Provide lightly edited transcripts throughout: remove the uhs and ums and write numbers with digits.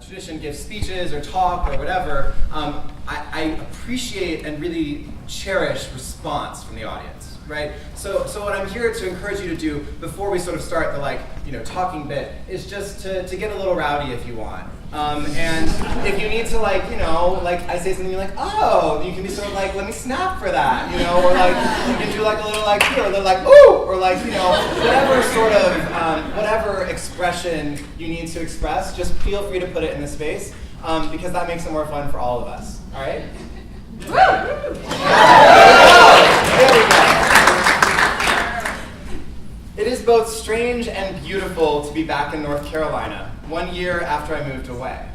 tradition give speeches or talk or whatever, I appreciate and really cherish response from the audience, right? So what I'm here to encourage you to do before we sort of start the talking bit is just to get a little rowdy if you want. And if you need to I say something like, oh, you can be sort of like, let me snap for that, or you can do a little here, or a little ooh, or whatever sort of, whatever expression you need to express, just feel free to put it in the space, because that makes it more fun for all of us, all right? There we go. It is both strange and beautiful to be back in North Carolina, 1 year after I moved away.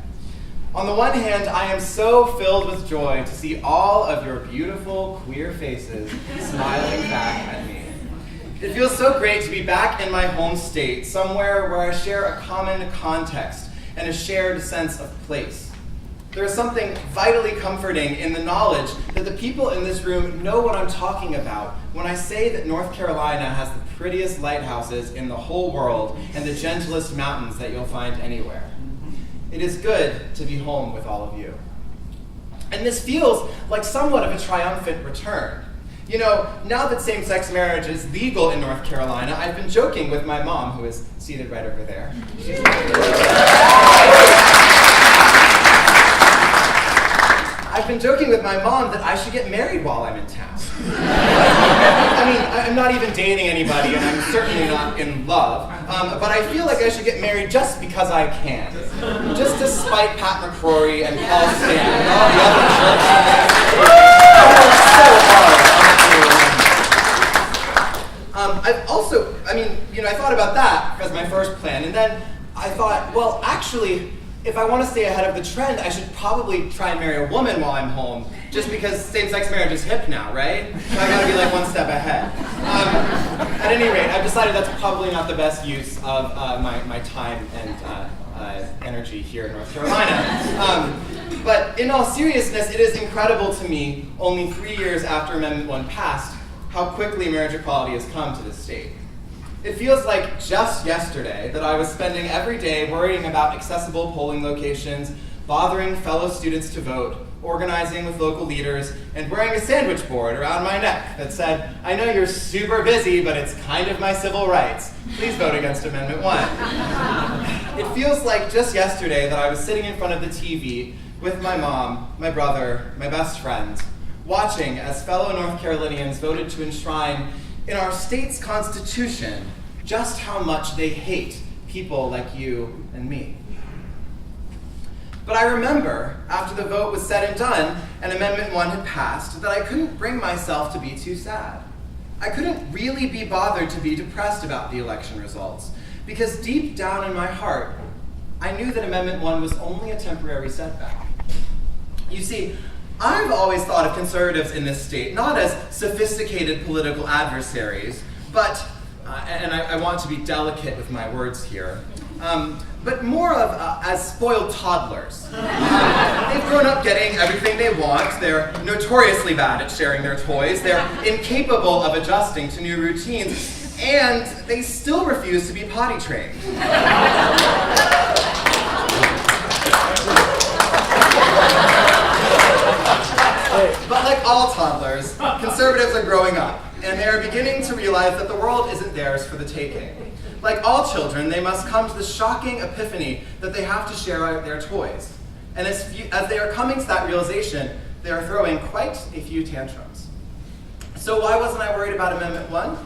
On the one hand, I am so filled with joy to see all of your beautiful queer faces smiling back at me. It feels so great to be back in my home state, somewhere where I share a common context and a shared sense of place. There is something vitally comforting in the knowledge that the people in this room know what I'm talking about when I say that North Carolina has the prettiest lighthouses in the whole world and the gentlest mountains that you'll find anywhere. It is good to be home with all of you. And this feels like somewhat of a triumphant return. Now that same-sex marriage is legal in North Carolina, I've been joking with my mom, who is seated right over there. I've been joking with my mom that I should get married while I'm in town. I mean, I'm not even dating anybody, and I'm certainly not in love, but I feel like I should get married just because I can. Just to spite Pat McCrory and Paul Stan and all the other churches. I thought about that as my first plan, and then I thought, well, actually, if I want to stay ahead of the trend, I should probably try and marry a woman while I'm home, just because same-sex marriage is hip now, right? So I gotta be one step ahead. At any rate, I've decided that's probably not the best use of my time and energy here in North Carolina. But in all seriousness, it is incredible to me, only 3 years after Amendment 1 passed, how quickly marriage equality has come to this state. It feels like just yesterday that I was spending every day worrying about accessible polling locations, bothering fellow students to vote, organizing with local leaders, and wearing a sandwich board around my neck that said, I know you're super busy, but it's kind of my civil rights. Please vote against Amendment 1. It feels like just yesterday that I was sitting in front of the TV with my mom, my brother, my best friend, watching as fellow North Carolinians voted to enshrine in our state's constitution just how much they hate people like you and me. But I remember, after the vote was said and done and Amendment 1 had passed, that I couldn't bring myself to be too sad. I couldn't really be bothered to be depressed about the election results, because deep down in my heart, I knew that Amendment 1 was only a temporary setback. You see, I've always thought of conservatives in this state not as sophisticated political adversaries, but, and I want to be delicate with my words here, but more of as spoiled toddlers. They've grown up getting everything they want, they're notoriously bad at sharing their toys, they're incapable of adjusting to new routines, and they still refuse to be potty trained. But like all toddlers, conservatives are growing up, and they are beginning to realize that the world isn't theirs for the taking. Like all children, they must come to the shocking epiphany that they have to share out their toys. And as they are coming to that realization, they are throwing quite a few tantrums. So why wasn't I worried about Amendment 1?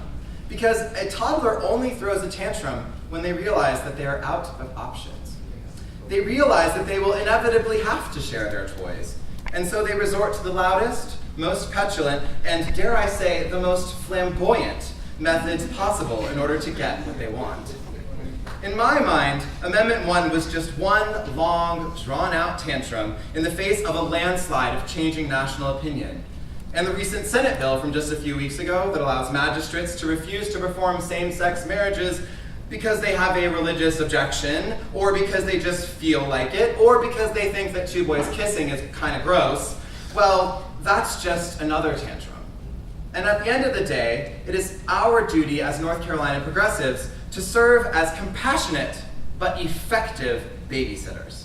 Because a toddler only throws a tantrum when they realize that they are out of options. They realize that they will inevitably have to share their toys. And so they resort to the loudest, most petulant, and dare I say, the most flamboyant methods possible in order to get what they want. In my mind, Amendment 1 was just one long, drawn-out tantrum in the face of a landslide of changing national opinion. And the recent Senate bill from just a few weeks ago that allows magistrates to refuse to perform same-sex marriages because they have a religious objection, or because they just feel like it, or because they think that two boys kissing is kind of gross, well, that's just another tantrum. And at the end of the day, it is our duty as North Carolina progressives to serve as compassionate but effective babysitters.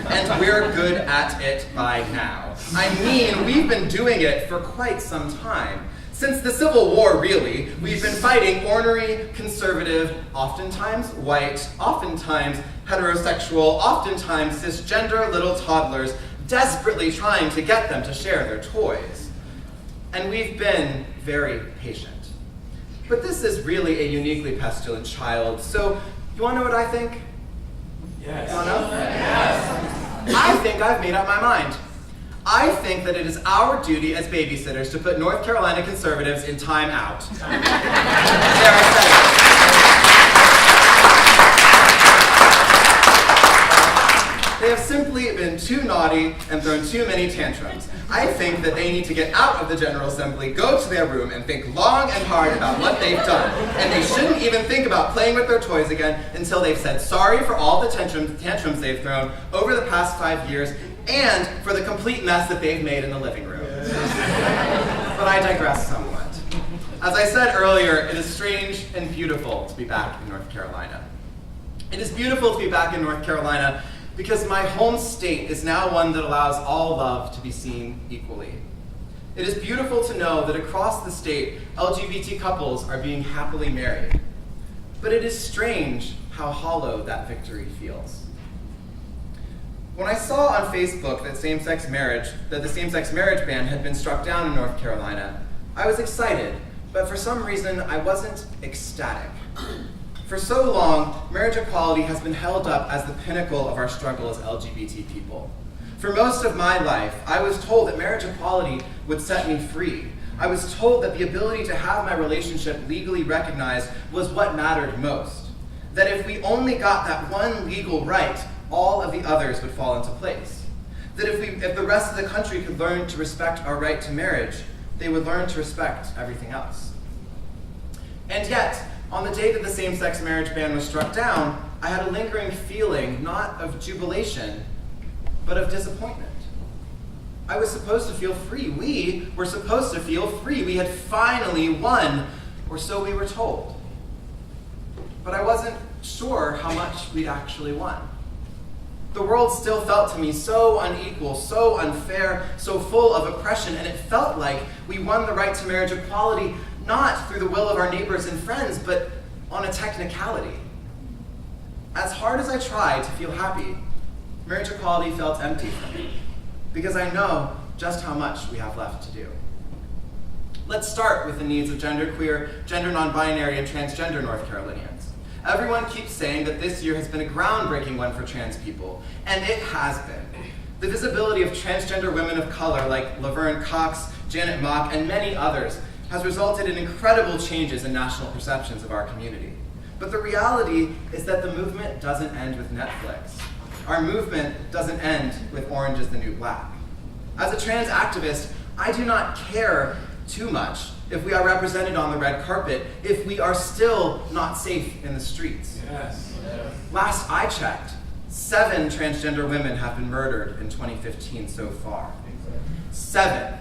And we're good at it by now. I mean, we've been doing it for quite some time. Since the Civil War, really, we've been fighting ornery, conservative, oftentimes white, oftentimes heterosexual, oftentimes cisgender little toddlers, desperately trying to get them to share their toys. And we've been very patient. But this is really a uniquely pestilent child, so you want to know what I think? Yes. You want to know? Yes. I think I've made up my mind. I think that it is our duty as babysitters to put North Carolina conservatives in time out. There, I said it. They have simply been too naughty and thrown too many tantrums. I think that they need to get out of the General Assembly, go to their room, and think long and hard about what they've done. And they shouldn't even think about playing with their toys again until they've said sorry for all the tantrums they've thrown over the past 5 years and for the complete mess that they've made in the living room. But I digress somewhat. As I said earlier, it is strange and beautiful to be back in North Carolina. It is beautiful to be back in North Carolina because my home state is now one that allows all love to be seen equally. It is beautiful to know that across the state, LGBT couples are being happily married. But it is strange how hollow that victory feels. When I saw on Facebook that the same-sex marriage ban had been struck down in North Carolina, I was excited, but for some reason I wasn't ecstatic. For so long, marriage equality has been held up as the pinnacle of our struggle as LGBT people. For most of my life, I was told that marriage equality would set me free. I was told that the ability to have my relationship legally recognized was what mattered most. That if we only got that one legal right, all of the others would fall into place. That if the rest of the country could learn to respect our right to marriage, they would learn to respect everything else. And yet, on the day that the same-sex marriage ban was struck down, I had a lingering feeling, not of jubilation, but of disappointment. I was supposed to feel free. We were supposed to feel free. We had finally won, or so we were told. But I wasn't sure how much we'd actually won. The world still felt to me so unequal, so unfair, so full of oppression, and it felt like we won the right to marriage equality not through the will of our neighbors and friends, but on a technicality. As hard as I tried to feel happy, marriage equality felt empty for me, because I know just how much we have left to do. Let's start with the needs of genderqueer, gender non-binary, and transgender North Carolinians. Everyone keeps saying that this year has been a groundbreaking one for trans people, and it has been. The visibility of transgender women of color like Laverne Cox, Janet Mock, and many others has resulted in incredible changes in national perceptions of our community. But the reality is that the movement doesn't end with Netflix. Our movement doesn't end with Orange is the New Black. As a trans activist, I do not care too much if we are represented on the red carpet, if we are still not safe in the streets. Yes. Last I checked, 7 transgender women have been murdered in 2015 so far. 7.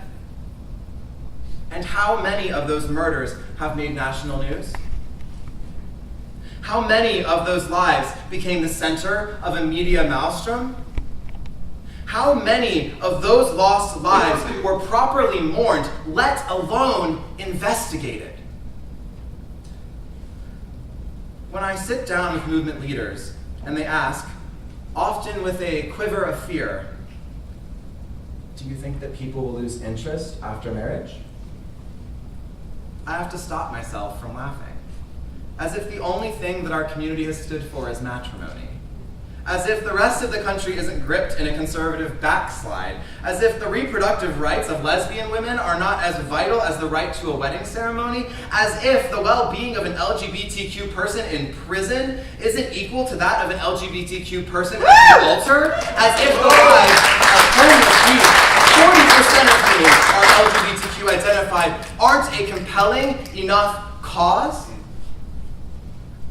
And how many of those murders have made national news? How many of those lives became the center of a media maelstrom? How many of those lost lives were properly mourned, let alone investigated? When I sit down with movement leaders and they ask, often with a quiver of fear, do you think that people will lose interest after marriage? I have to stop myself from laughing, as if the only thing that our community has stood for is matrimony, as if the rest of the country isn't gripped in a conservative backslide, as if the reproductive rights of lesbian women are not as vital as the right to a wedding ceremony, as if the well-being of an LGBTQ person in prison isn't equal to that of an LGBTQ person at the altar, as if the lives of homeless youth, 40% of whom are LGBTQ identified, aren't a compelling enough cause.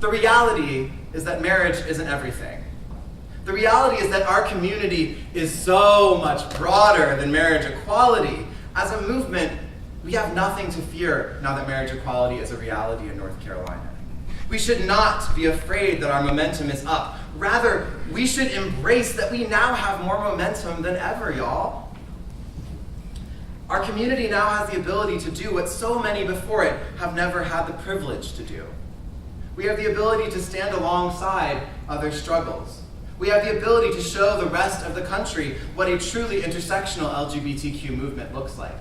The reality is that marriage isn't everything. The reality is that our community is so much broader than marriage equality. As a movement, we have nothing to fear now that marriage equality is a reality in North Carolina. We should not be afraid that our momentum is up. Rather, we should embrace that we now have more momentum than ever, y'all. Our community now has the ability to do what so many before it have never had the privilege to do. We have the ability to stand alongside other struggles. We have the ability to show the rest of the country what a truly intersectional LGBTQ movement looks like.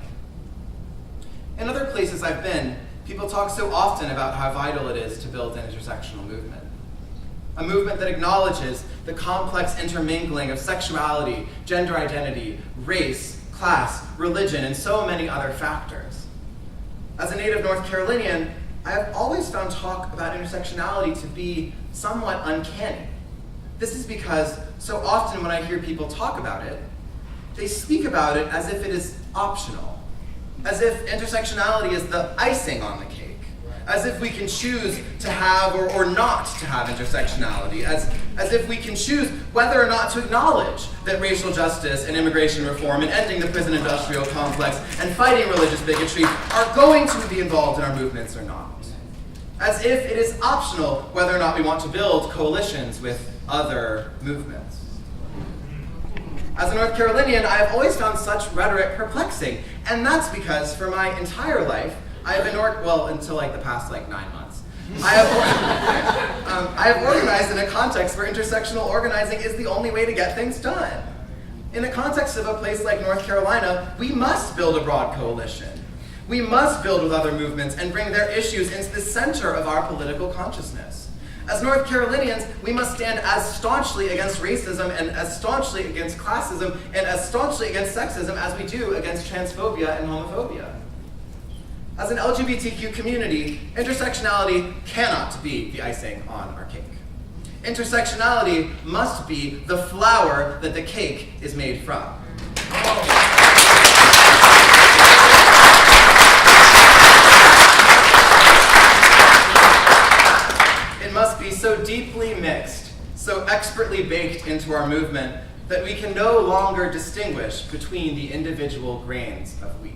In other places I've been, people talk so often about how vital it is to build an intersectional movement. A movement that acknowledges the complex intermingling of sexuality, gender identity, race, class, religion, and so many other factors. As a native North Carolinian, I have always found talk about intersectionality to be somewhat uncanny. This is because so often when I hear people talk about it, they speak about it as if it is optional, as if intersectionality is the icing on the cake, as if we can choose to have or not to have intersectionality, as if we can choose whether or not to acknowledge that racial justice and immigration reform and ending the prison industrial complex and fighting religious bigotry are going to be involved in our movements or not. As if it is optional whether or not we want to build coalitions with other movements. As a North Carolinian, I have always found such rhetoric perplexing, and that's because for my entire life, I have been, until like the past 9 months, I have organized in a context where intersectional organizing is the only way to get things done. In the context of a place like North Carolina, we must build a broad coalition. We must build with other movements and bring their issues into the center of our political consciousness. As North Carolinians, we must stand as staunchly against racism and as staunchly against classism and as staunchly against sexism as we do against transphobia and homophobia. As an LGBTQ community, intersectionality cannot be the icing on our cake. Intersectionality must be the flour that the cake is made from. It must be so deeply mixed, so expertly baked into our movement that we can no longer distinguish between the individual grains of wheat.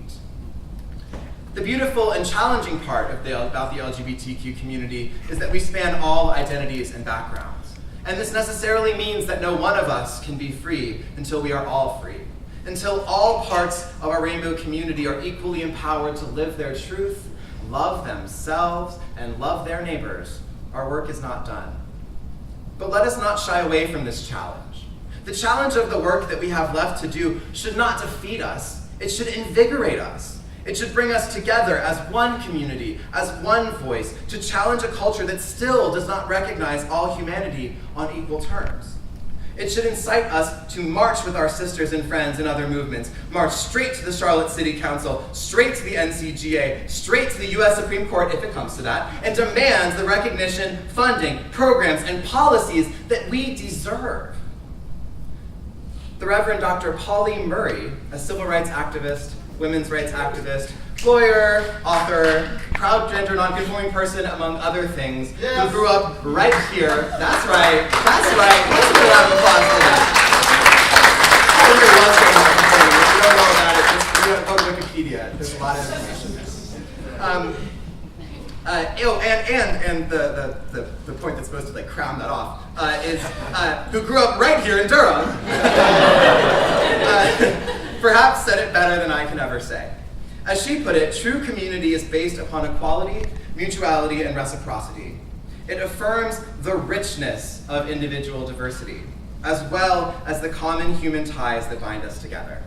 The beautiful and challenging part about the LGBTQ community is that we span all identities and backgrounds. And this necessarily means that no one of us can be free until we are all free. Until all parts of our rainbow community are equally empowered to live their truth, love themselves, and love their neighbors, our work is not done. But let us not shy away from this challenge. The challenge of the work that we have left to do should not defeat us. It should invigorate us. It should bring us together as one community, as one voice, to challenge a culture that still does not recognize all humanity on equal terms. It should incite us to march with our sisters and friends in other movements, march straight to the Charlotte City Council, straight to the NCGA, straight to the US Supreme Court if it comes to that, and demand the recognition, funding, programs, and policies that we deserve. The Reverend Dr. Polly Murray, a civil rights activist, women's rights activist, lawyer, author, proud gender nonconforming person, among other things, who grew up right here. That's right. Let's give a round of applause for that. If you don't know about it, just go to Wikipedia. There's a lot of information there. And the point that's supposed to crown that off is who grew up right here in Durham. Perhaps said it better than I can ever say. As she put it, true community is based upon equality, mutuality, and reciprocity. It affirms the richness of individual diversity, as well as the common human ties that bind us together.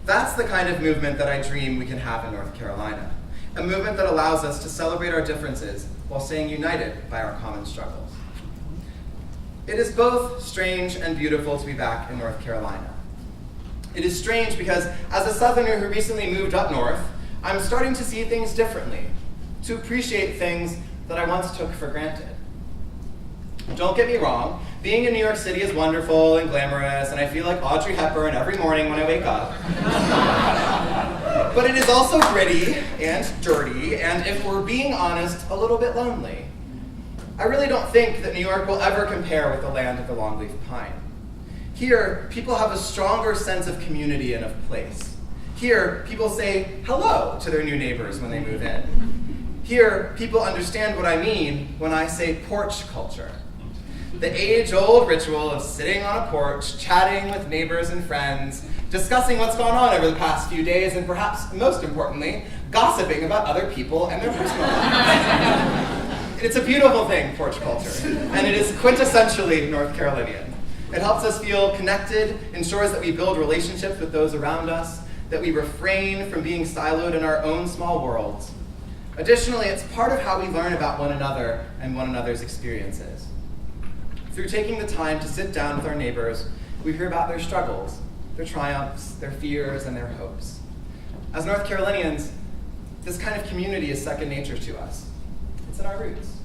That's the kind of movement that I dream we can have in North Carolina. A movement that allows us to celebrate our differences while staying united by our common struggles. It is both strange and beautiful to be back in North Carolina. It is strange because as a Southerner who recently moved up north, I'm starting to see things differently, to appreciate things that I once took for granted. Don't get me wrong, being in New York City is wonderful and glamorous, and I feel like Audrey Hepburn every morning when I wake up. But it is also gritty and dirty, and if we're being honest, a little bit lonely. I really don't think that New York will ever compare with the land of the longleaf pine. Here, people have a stronger sense of community and of place. Here, people say hello to their new neighbors when they move in. Here, people understand what I mean when I say porch culture. The age-old ritual of sitting on a porch, chatting with neighbors and friends, discussing what's gone on over the past few days, and perhaps most importantly, gossiping about other people and their personal lives. It's a beautiful thing, porch culture, and it is quintessentially North Carolinian. It helps us feel connected, ensures that we build relationships with those around us, that we refrain from being siloed in our own small worlds. Additionally, it's part of how we learn about one another and one another's experiences. Through taking the time to sit down with our neighbors, we hear about their struggles, their triumphs, their fears, and their hopes. As North Carolinians, this kind of community is second nature to us. It's in our roots.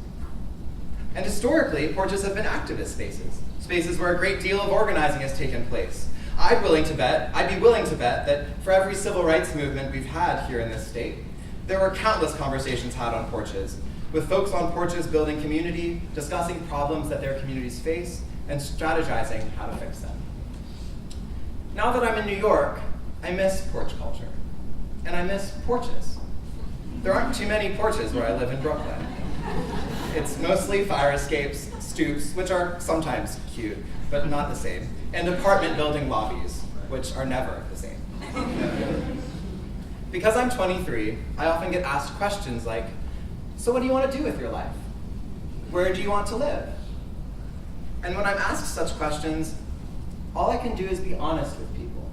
And historically, porches have been activist spaces, spaces where a great deal of organizing has taken place. I'd be willing to bet that for every civil rights movement we've had here in this state, there were countless conversations had on porches, with folks on porches building community, discussing problems that their communities face, and strategizing how to fix them. Now that I'm in New York, I miss porch culture, and I miss porches. There aren't too many porches where I live in Brooklyn. It's mostly fire escapes, stoops, which are sometimes cute, but not the same, and apartment building lobbies, which are never the same. Because I'm 23, I often get asked questions like, so what do you want to do with your life? Where do you want to live? And when I'm asked such questions, all I can do is be honest with people.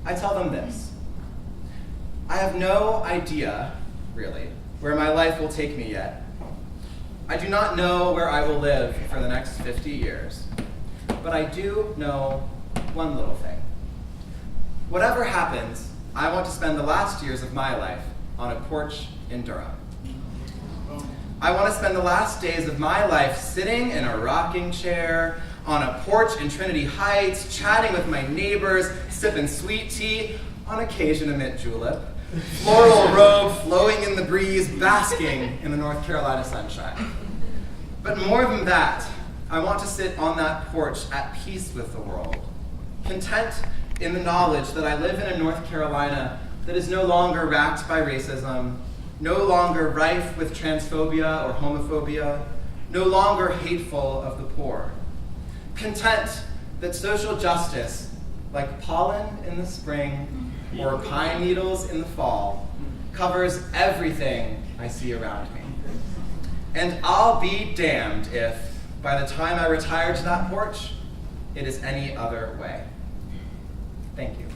I tell them this: I have no idea, really, where my life will take me yet. I do not know where I will live for the next 50 years, but I do know one little thing. Whatever happens, I want to spend the last years of my life on a porch in Durham. I want to spend the last days of my life sitting in a rocking chair on a porch in Trinity Heights, chatting with my neighbors, sipping sweet tea, on occasion a mint julep, floral robe flowing in the breeze, basking in the North Carolina sunshine. But more than that, I want to sit on that porch at peace with the world, content in the knowledge that I live in a North Carolina that is no longer racked by racism, no longer rife with transphobia or homophobia, no longer hateful of the poor. Content that social justice, like pollen in the spring or pine needles in the fall, covers everything I see around me. And I'll be damned if, by the time I retire to that porch, it is any other way. Thank you.